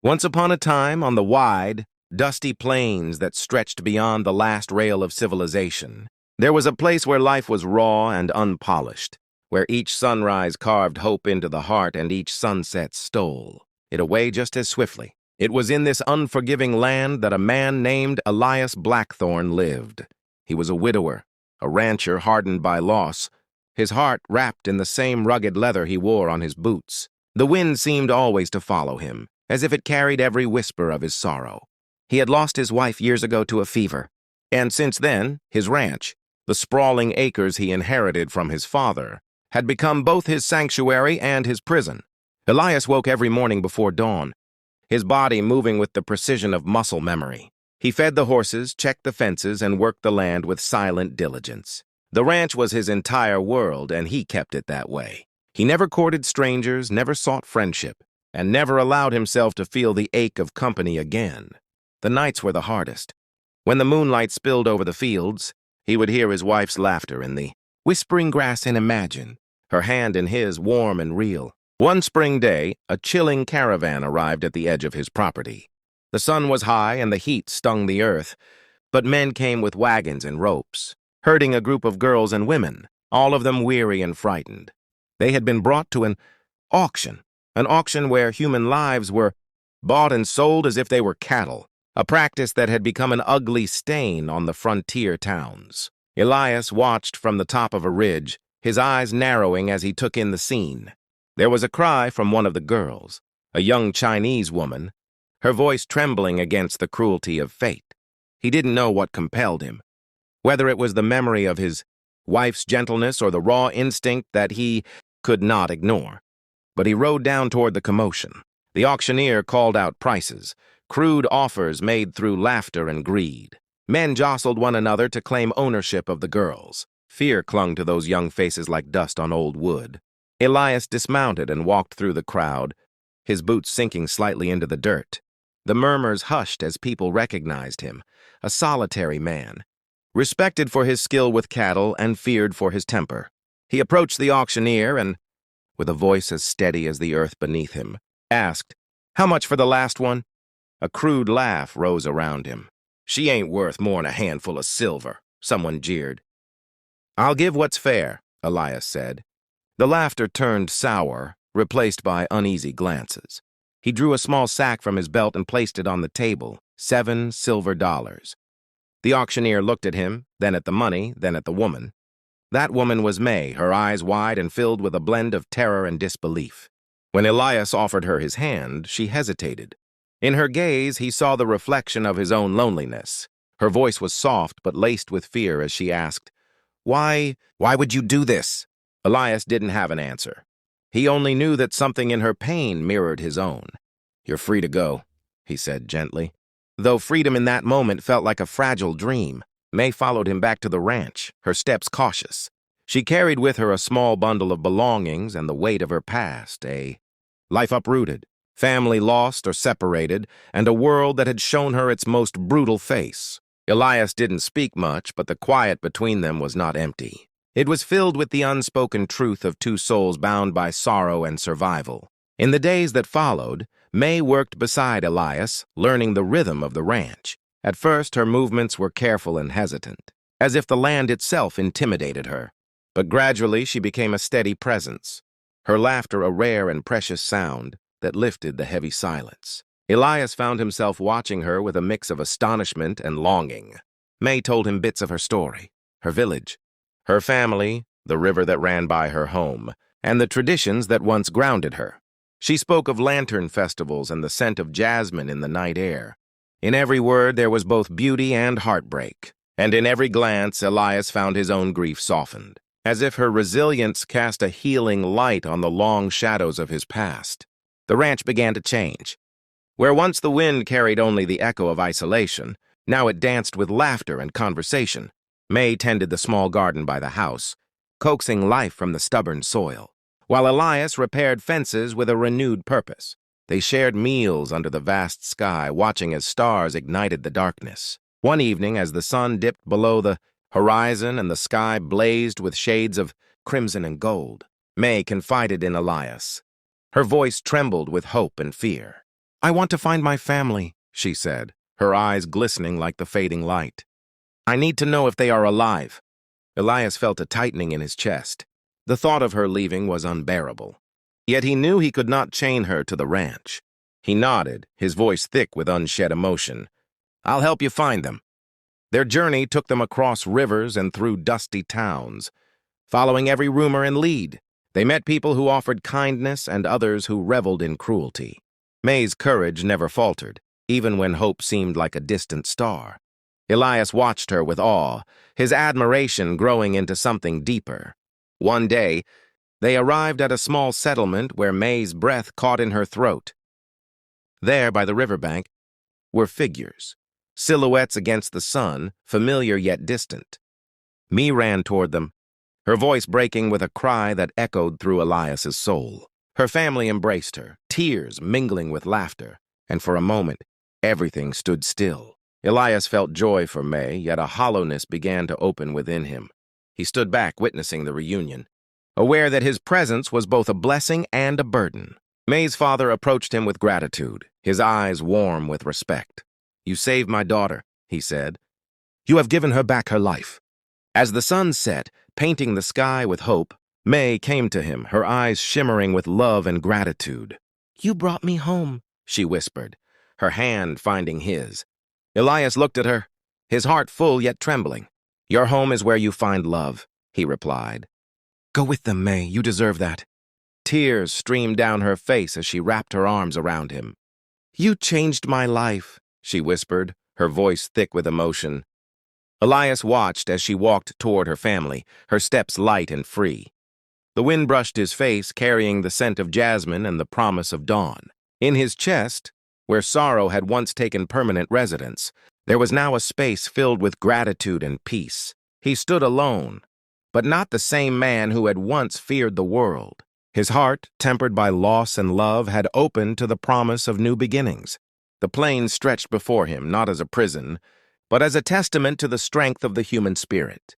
Once upon a time, on the wide, dusty plains that stretched beyond the last rail of civilization, there was a place where life was raw and unpolished, where each sunrise carved hope into the heart and each sunset stole it away just as swiftly. It was in this unforgiving land that a man named Elias Blackthorne lived. He was a widower, a rancher hardened by loss, his heart wrapped in the same rugged leather he wore on his boots. The wind seemed always to follow him, as if it carried every whisper of his sorrow. He had lost his wife years ago to a fever, and since then, his ranch, the sprawling acres he inherited from his father, had become both his sanctuary and his prison. Elias woke every morning before dawn, his body moving with the precision of muscle memory. He fed the horses, checked the fences, and worked the land with silent diligence. The ranch was his entire world, and he kept it that way. He never courted strangers, never sought friendship, and never allowed himself to feel the ache of company again. The nights were the hardest. When the moonlight spilled over the fields, he would hear his wife's laughter in the whispering grass and imagine, her hand in his, warm and real. One spring day, a chilling caravan arrived at the edge of his property. The sun was high and the heat stung the earth, but men came with wagons and ropes, herding a group of girls and women, all of them weary and frightened. They had been brought to an auction where human lives were bought and sold as if they were cattle, a practice that had become an ugly stain on the frontier towns. Elias watched from the top of a ridge, his eyes narrowing as he took in the scene. There was a cry from one of the girls, a young Chinese woman, her voice trembling against the cruelty of fate. He didn't know what compelled him, whether it was the memory of his wife's gentleness or the raw instinct that he could not ignore. But he rode down toward the commotion. The auctioneer called out prices, crude offers made through laughter and greed. Men jostled one another to claim ownership of the girls. Fear clung to those young faces like dust on old wood. Elias dismounted and walked through the crowd, his boots sinking slightly into the dirt. The murmurs hushed as people recognized him, a solitary man, respected for his skill with cattle and feared for his temper. He approached the auctioneer and, with a voice as steady as the earth beneath him, asked, "How much for the last one?" A crude laugh rose around him. "She ain't worth more'n a handful of silver," someone jeered. "I'll give what's fair," Elias said. The laughter turned sour, replaced by uneasy glances. He drew a small sack from his belt and placed it on the table, $7 silver. The auctioneer looked at him, then at the money, then at the woman. That woman was May, her eyes wide and filled with a blend of terror and disbelief. When Elias offered her his hand, she hesitated. In her gaze, he saw the reflection of his own loneliness. Her voice was soft but laced with fear as she asked, Why would you do this?" Elias didn't have an answer. He only knew that something in her pain mirrored his own. "You're free to go," he said gently. Though freedom in that moment felt like a fragile dream, May followed him back to the ranch, her steps cautious. She carried with her a small bundle of belongings and the weight of her past, a life uprooted, family lost or separated, and a world that had shown her its most brutal face. Elias didn't speak much, but the quiet between them was not empty. It was filled with the unspoken truth of two souls bound by sorrow and survival. In the days that followed, May worked beside Elias, learning the rhythm of the ranch. At first, her movements were careful and hesitant, as if the land itself intimidated her. But gradually, she became a steady presence, her laughter a rare and precious sound that lifted the heavy silence. Elias found himself watching her with a mix of astonishment and longing. May told him bits of her story, her village, her family, the river that ran by her home, and the traditions that once grounded her. She spoke of lantern festivals and the scent of jasmine in the night air. In every word there was both beauty and heartbreak, and in every glance Elias found his own grief softened, as if her resilience cast a healing light on the long shadows of his past. The ranch began to change. Where once the wind carried only the echo of isolation, now it danced with laughter and conversation. May tended the small garden by the house, coaxing life from the stubborn soil, while Elias repaired fences with a renewed purpose. They shared meals under the vast sky, watching as stars ignited the darkness. One evening, as the sun dipped below the horizon and the sky blazed with shades of crimson and gold, May confided in Elias. Her voice trembled with hope and fear. I want to find my family, she said, her eyes glistening like the fading light. I need to know if they are alive. Elias felt a tightening in his chest. The thought of her leaving was unbearable. Yet he knew he could not chain her to the ranch. He nodded, his voice thick with unshed emotion. I'll help you find them. Their journey took them across rivers and through dusty towns. Following every rumor and lead, they met people who offered kindness and others who reveled in cruelty. May's courage never faltered, even when hope seemed like a distant star. Elias watched her with awe, his admiration growing into something deeper. One day, they arrived at a small settlement where May's breath caught in her throat. There, by the riverbank, were figures, silhouettes against the sun, familiar yet distant. May ran toward them, her voice breaking with a cry that echoed through Elias's soul. Her family embraced her, tears mingling with laughter, and for a moment, everything stood still. Elias felt joy for May, yet a hollowness began to open within him. He stood back, witnessing the reunion, aware that his presence was both a blessing and a burden. May's father approached him with gratitude, his eyes warm with respect. You saved my daughter, he said. You have given her back her life. As the sun set, painting the sky with hope, May came to him, her eyes shimmering with love and gratitude. You brought me home, she whispered, her hand finding his. Elias looked at her, his heart full yet trembling. Your home is where you find love, he replied. Go with them, May, you deserve that. Tears streamed down her face as she wrapped her arms around him. You changed my life, she whispered, her voice thick with emotion. Elias watched as she walked toward her family, her steps light and free. The wind brushed his face, carrying the scent of jasmine and the promise of dawn. In his chest, where sorrow had once taken permanent residence, there was now a space filled with gratitude and peace. He stood alone, but not the same man who had once feared the world. His heart, tempered by loss and love, had opened to the promise of new beginnings. The plain stretched before him, not as a prison, but as a testament to the strength of the human spirit.